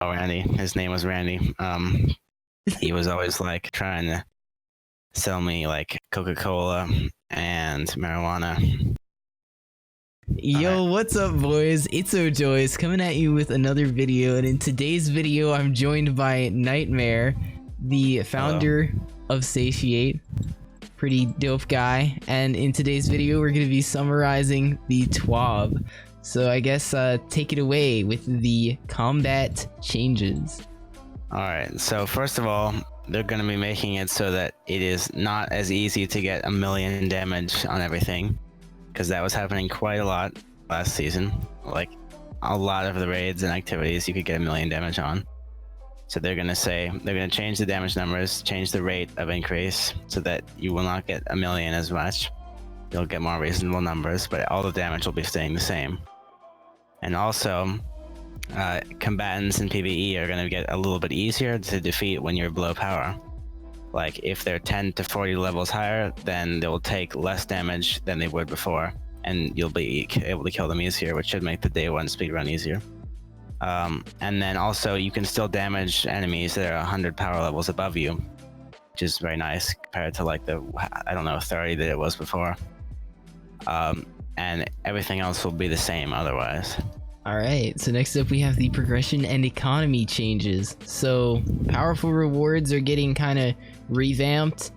Oh, Randy. His name was Randy. He was always like trying to sell me like Coca-Cola and marijuana. Yo, what's up, boys? It's O'Joyce coming at you with another video, and in today's video, I'm joined by Nightmare, the founder of Satiate. Pretty dope guy, and in today's video, we're going to be summarizing the TWAB. So I guess take it away with the combat changes. Alright, so first of all, they're going to be making it so that it is not as easy to get 1,000,000 damage on everything, because that was happening quite a lot last season. Like, a lot of the raids and activities you could get 1,000,000 damage on. So they're going to change the damage numbers, change the rate of increase, so that you will not get 1,000,000 as much. You'll get more reasonable numbers, but all the damage will be staying the same. And also, combatants in PvE are going to get a little bit easier to defeat when you're below power. Like, if they're 10 to 40 levels higher, then they'll take less damage than they would before, and you'll be able to kill them easier, which should make the day one speedrun easier. And then also, you can still damage enemies that are 100 power levels above you, which is very nice compared to like the, I don't know, 30 that it was before. And everything else will be the same otherwise. Alright, so next up we have the progression and economy changes. So powerful rewards are getting kind of revamped.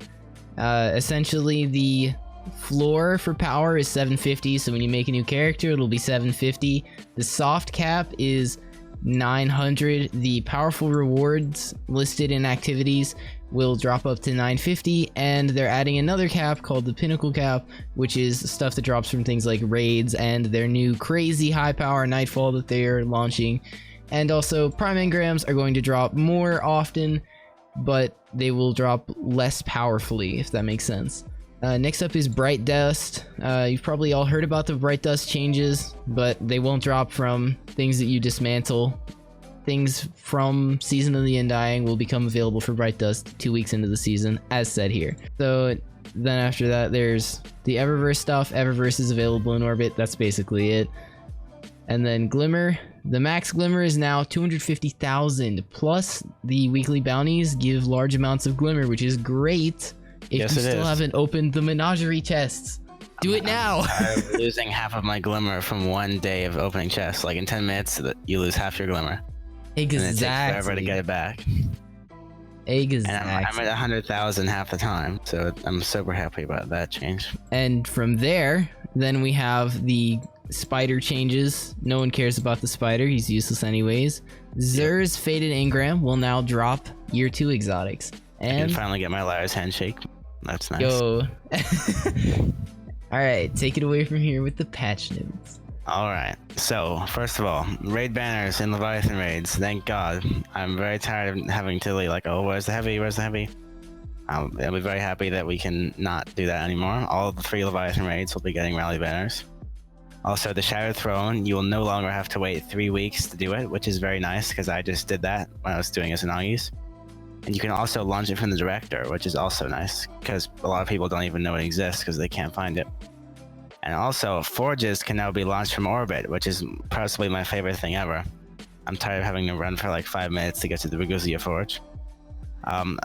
Essentially the floor for power is 750, so when you make a new character it'll be 750. The soft cap is 900. The powerful rewards listed in activities will drop up to 950, and they're adding another cap called the pinnacle cap, which is stuff that drops from things like raids and their new crazy high power nightfall that they're launching. And also prime engrams are going to drop more often, but they will drop less powerfully, if that makes sense. Next up is bright dust. You've probably all heard about the bright dust changes, but they won't drop from things that you dismantle. Things from Season of the Undying will become available for bright dust 2 weeks into the season, as said here. So then after that, there's the Eververse stuff. Eververse is available in orbit. That's basically it. And then Glimmer. The max Glimmer is now 250,000, plus the weekly bounties give large amounts of Glimmer, which is great if you still haven't opened the menagerie chests. Do it now! I'm losing half of my Glimmer from one day of opening chests. Like in 10 minutes, you lose half your Glimmer. Exactly. And it takes forever to get it back. Exactly. And I'm at 100,000 half the time, so I'm super happy about that change. And from there, then we have the spider changes. No one cares about the spider, he's useless anyways. THR's Faded Engram will now drop year 2 exotics. And I can finally get my Liar's Handshake. That's nice. Yo. Alright, take it away from here with the patch notes. Alright, so first of all, raid banners in Leviathan raids, thank God. I'm very tired of having to be like, oh, where's the heavy, where's the heavy? I'll be very happy that we can not do that anymore. All of the 3 Leviathan raids will be getting rally banners. Also, the Shattered Throne, you will no longer have to wait 3 weeks to do it, which is very nice, because I just did that when I was doing Asanagis. And you can also launch it from the director, which is also nice, because a lot of people don't even know it exists because they can't find it. And also, forges can now be launched from orbit, which is possibly my favorite thing ever. I'm tired of having to run for like 5 minutes to get to the Raguzia forge.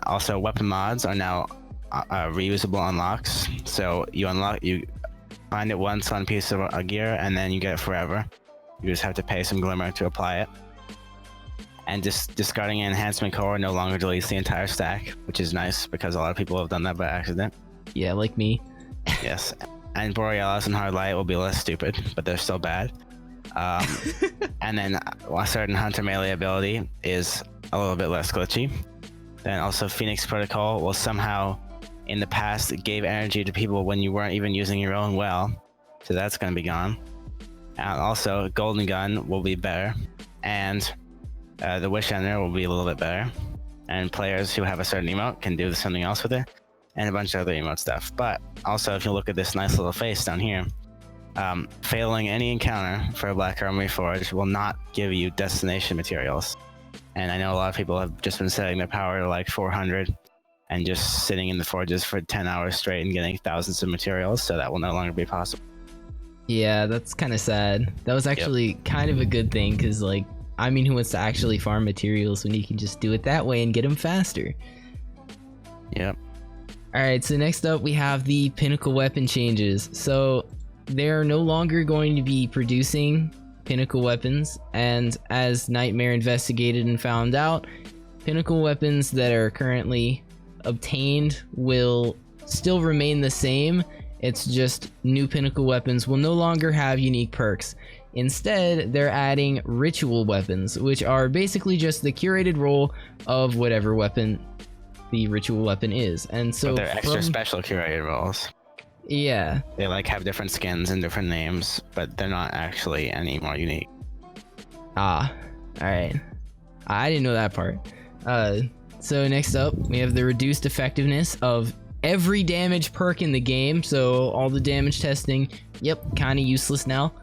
Also, weapon mods are now reusable unlocks. So you find it once on a piece of gear, and then you get it forever. You just have to pay some Glimmer to apply it. And just discarding an enhancement core no longer deletes the entire stack, which is nice because a lot of people have done that by accident. Yeah, like me. Yes. And Borealis and Hard Light will be less stupid, but they're still bad. And then a certain Hunter melee ability is a little bit less glitchy. Then also Phoenix Protocol will somehow, in the past, gave energy to people when you weren't even using your own well. So that's going to be gone. And also Golden Gun will be better. And the Wish Ender will be a little bit better. And players who have a certain emote can do something else with it. And a bunch of other emote stuff. But also, if you look at this nice little face down here, failing any encounter for a Black Armory Forge will not give you destination materials. And I know a lot of people have just been setting their power to like 400 and just sitting in the forges for 10 hours straight and getting thousands of materials, so that will no longer be possible. Yeah, that's kind of sad. That was actually kind of a good thing, because like I mean, who wants to actually farm materials when you can just do it that way and get them faster? Yep. Alright, so next up we have the pinnacle weapon changes. So they're no longer going to be producing pinnacle weapons, and as Nightmare investigated and found out, pinnacle weapons that are currently obtained will still remain the same. It's just new pinnacle weapons will no longer have unique perks. Instead, they're adding ritual weapons, which are basically just the curated role of whatever weapon the ritual weapon is. And so but they're extra special curated roles. Yeah. They like have different skins and different names, but they're not actually any more unique. Ah, alright. I didn't know that part. So next up, we have the reduced effectiveness of every damage perk in the game. So all the damage testing, yep, kind of useless now.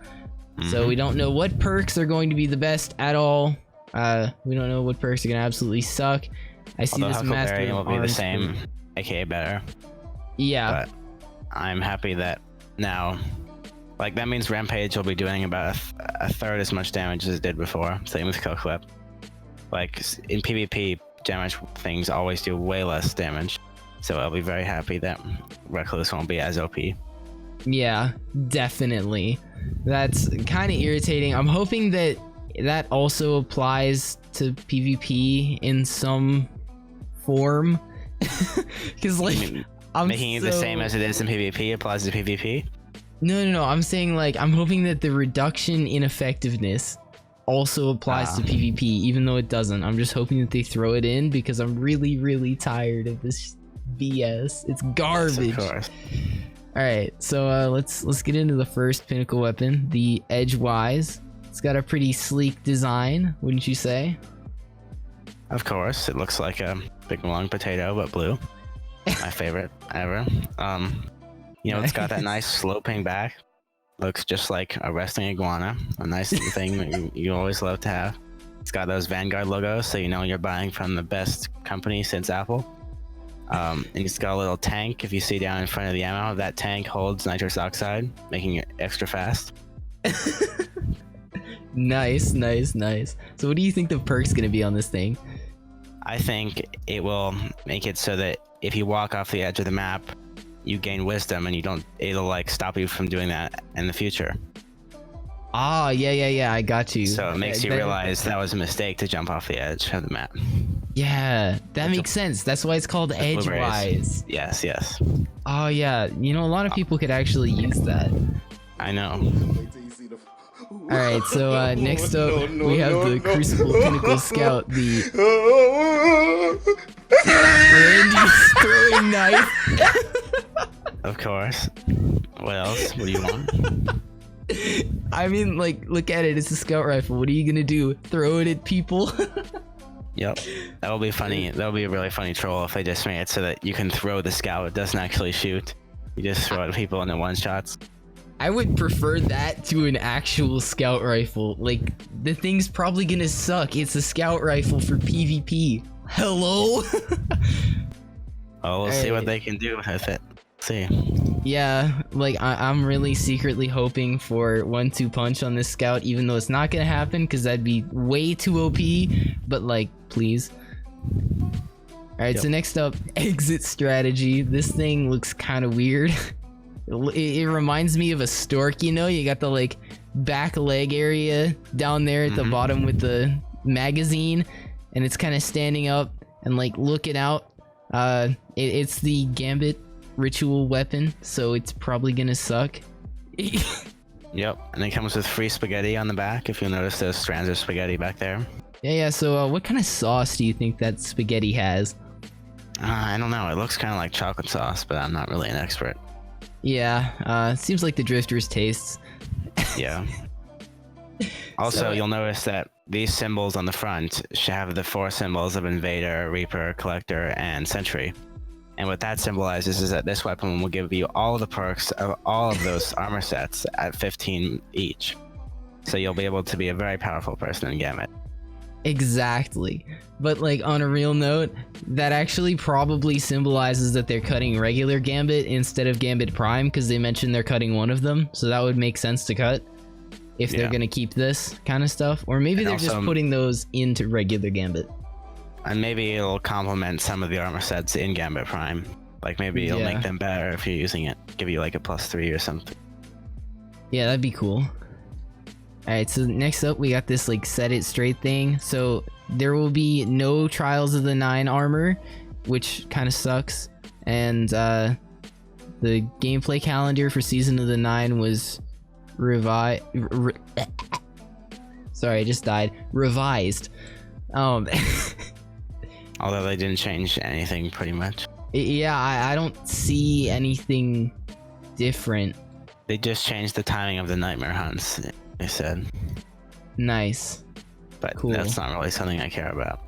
So we don't know what perks are going to be the best at all. We don't know what perks are going to absolutely suck. I see this master will be the same, aka better. Yeah. But I'm happy that now, like, that means Rampage will be doing about a third as much damage as it did before. Same with Killclip. Like, in PvP, damage things always do way less damage. So I'll be very happy that Recluse won't be as OP. Yeah, definitely. That's kind of irritating. I'm hoping that that also applies to PvP in some form. Because, like, I'm making it the same as it is in PvP applies to PvP? No. I'm saying, like, I'm hoping that the reduction in effectiveness also applies to PvP, even though it doesn't. I'm just hoping that they throw it in because I'm really, really tired of this BS. It's garbage. Yes, of course. Alright, so let's get into the first pinnacle weapon, the TWAB. It's got a pretty sleek design, wouldn't you say? Of course, it looks like a big long potato, but blue. My favorite ever. You know, it's got that nice sloping back. Looks just like a resting iguana. A nice thing that you always love to have. It's got those Vanguard logos, so you know you're buying from the best company since Apple. And it's got a little tank. If you see down in front of the ammo, that tank holds nitrous oxide, making it extra fast. Nice. So what do you think the perk's gonna be on this thing? I think it will make it so that if you walk off the edge of the map, you gain wisdom, and it'll like stop you from doing that in the future. Ah, yeah, I got you. So it makes you realize that was a mistake to jump off the edge of the map. Yeah, that makes sense. That's why it's called TWAB. Yes. Oh yeah, you know, a lot of people could actually use that. I know. Alright, so next up we have the Crucible Pinnacle Scout, the raNdY'S throwing knife. Of course. What else? What do you want? I mean, like, look at it. It's a scout rifle. What are you gonna do? Throw it at people? Yep. That'll be funny. That'll be a really funny troll if they just made it so that you can throw the scout. It doesn't actually shoot. You just throw it at people and it one-shots. I would prefer that to an actual scout rifle. Like, the thing's probably gonna suck. It's a scout rifle for PvP. Hello? Well, we'll see what they can do with it. See. Yeah, like, I'm really secretly hoping for 1-2 punch on this scout, even though it's not gonna happen, because that'd be way too OP, but, like, please. Alright, so next up, exit strategy. This thing looks kind of weird. It reminds me of a stork, you know? You got the, like, back leg area down there at the bottom with the magazine, and it's kind of standing up and, like, looking out. It's the Gambit ritual weapon, so it's probably gonna suck. Yep, and it comes with free spaghetti on the back, if you'll notice those strands of spaghetti back there. Yeah, so what kind of sauce do you think that spaghetti has? I don't know, it looks kind of like chocolate sauce, but I'm not really an expert. Yeah, seems like the Drifter's tastes. Yeah. Also, you'll notice that these symbols on the front should have the 4 symbols of Invader, Reaper, Collector, and Sentry. And what that symbolizes is that this weapon will give you all of the perks of all of those armor sets at 15 each. So you'll be able to be a very powerful person in Gambit. Exactly. But, like, on a real note, that actually probably symbolizes that they're cutting regular Gambit instead of Gambit Prime, because they mentioned they're cutting one of them, so that would make sense to cut. if they're gonna keep this kind of stuff, or maybe And they're just also- putting those into regular Gambit. And maybe it'll complement some of the armor sets in Gambit Prime. Like maybe it'll Yeah. make them better if you're using it. Give you like a +3 or something. Yeah, that'd be cool. Alright, so next up we got this like set it straight thing. So there will be no Trials of the 9 armor, which kind of sucks. And the gameplay calendar for Season of the 9 was sorry, I just died. Revised. Although they didn't change anything pretty much. Yeah, I don't see anything different. They just changed the timing of the nightmare hunts, they said. Nice. But Cool. that's not really something I care about.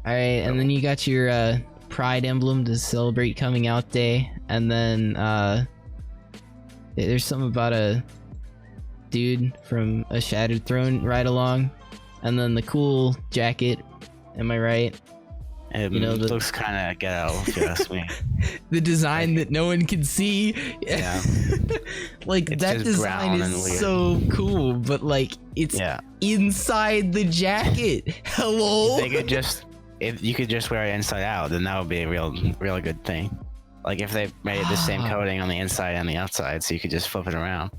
Alright, and then you got your Pride emblem to celebrate coming out day, and then there's something about a dude from a Shattered Throne ride along, and then the cool jacket. Am I right? It You know, looks kind of ghetto, if you ask me. The design that no one can see. Yeah. Like It's that just brown design and is weird. so cool, but like it's Yeah. inside the jacket. Hello. They could just, if you could just wear it inside out, then that would be a really good thing. Like if they made the same coating on the inside and the outside, so you could just flip it around.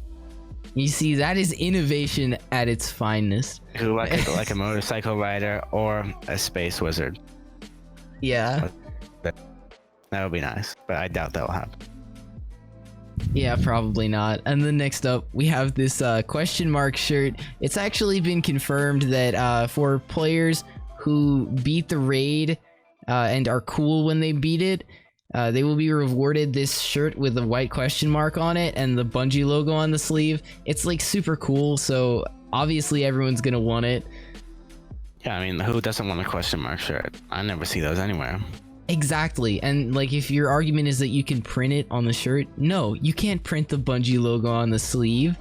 You see, that is innovation at its finest. Who like a motorcycle rider or a space wizard. Yeah. That would be nice, but I doubt that will happen. Yeah, probably not. And then next up, we have this question mark shirt. It's actually been confirmed that for players who beat the raid and are cool when they beat it, they will be rewarded this shirt with a white question mark on it and the Bungie logo on the sleeve. It's like super cool, so obviously everyone's gonna want it. Yeah, I mean, who doesn't want a question mark shirt? I never see those anywhere. Exactly, and like if your argument is that you can print it on the shirt, no, you can't print the Bungie logo on the sleeve.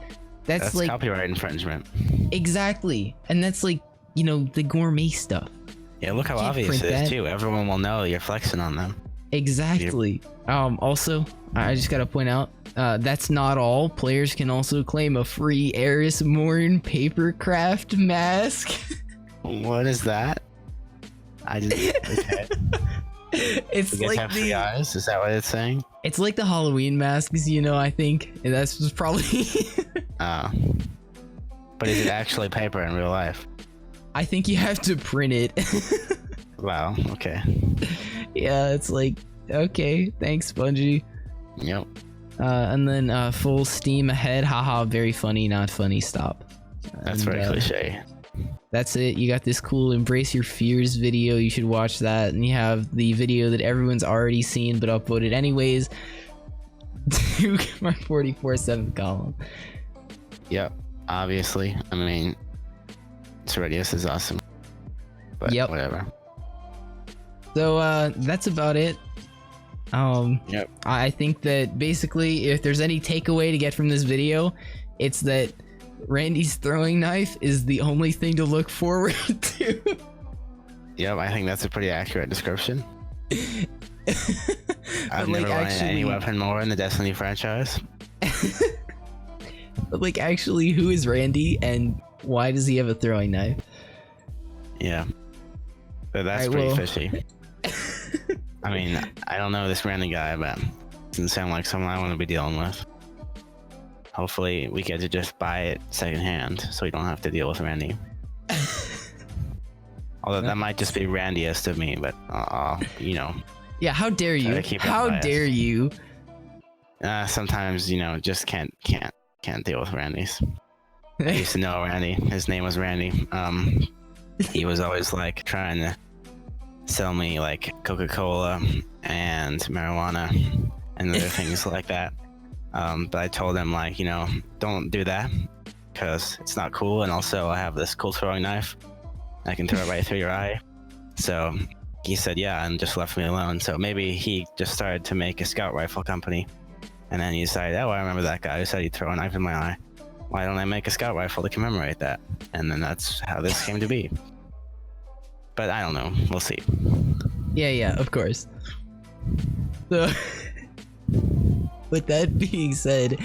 That's like copyright infringement. exactly, and that's like, you know, the gourmet stuff. Yeah, look how Can't obvious print it is that. too. Everyone will know you're flexing on them. Exactly. Also, I just gotta point out, that's not all. Players can also claim a free Eris Morn papercraft mask. What is that? I just okay. It's You guys like have free eyes? Is that what it's saying? it's like the Halloween masks, you know. I think and that's probably. Oh. But is it actually paper in real life? I think you have to print it. Wow. Okay. Yeah, it's like okay, thanks, Bungie. Yep. And then full steam ahead. Haha, very funny, not funny. Stop. That's And, very cliche. That's it. You got this cool Embrace Your Fears video. You should watch that. And you have the video that everyone's already seen but upvoted anyways. To my 44/7 column. Yep. Obviously. I mean, Radius is awesome. But Yep. whatever. So that's about it. Yep. I think that basically if there's any takeaway to get from this video, it's that raNdY'S throwing knife is the only thing to look forward to. Yep, I think that's a pretty accurate description. I've But, like, never wanted any actually- weapon more in the Destiny franchise. But like actually, who is raNdY and why does he have a throwing knife? Yeah. But that's Alright, pretty well- fishy. I mean, I don't know this random guy, but it doesn't sound like someone I want to be dealing with. Hopefully, we get to just buy it secondhand, so we don't have to deal with raNdY. Although that might just be raNdY'S of me, but you know, Yeah, how dare you? Gotta keep it How biased. dare you? sometimes just can't deal with raNdY'S. I used to know Randy. His name was Randy. He was always like trying to sell me like Coca-Cola and marijuana and other things like that. But I told him like, don't do that because it's not cool. And also I have this cool throwing knife. I can throw it right through your eye. So he said, yeah, and just left me alone. So maybe he just started to make a scout rifle company. And then he decided, oh, I remember that guy who said he'd throw a knife in my eye. Why don't I make a scout rifle to commemorate that? And then that's how this came to be. But I don't know. We'll see. Yeah, of course. So with that being said,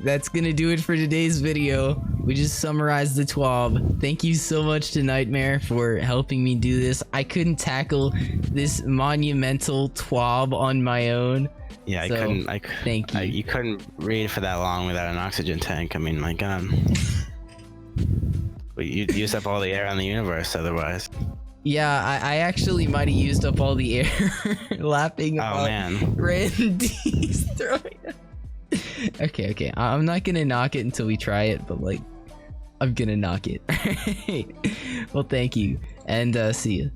that's gonna do it for today's video. We just summarized the TWAB. Thank you so much to Nightmare for helping me do this. I couldn't tackle this monumental TWAB on my own. Yeah, So, I couldn't. thank you. You couldn't read for that long without an oxygen tank. I mean, my God. But you'd use up all the air on the universe otherwise. Yeah, I actually might have used up all the air laughing Oh about man. raNdY'S throwing. Okay. I'm not gonna knock it until we try it, but like, I'm gonna knock it. Well, thank you, and see ya.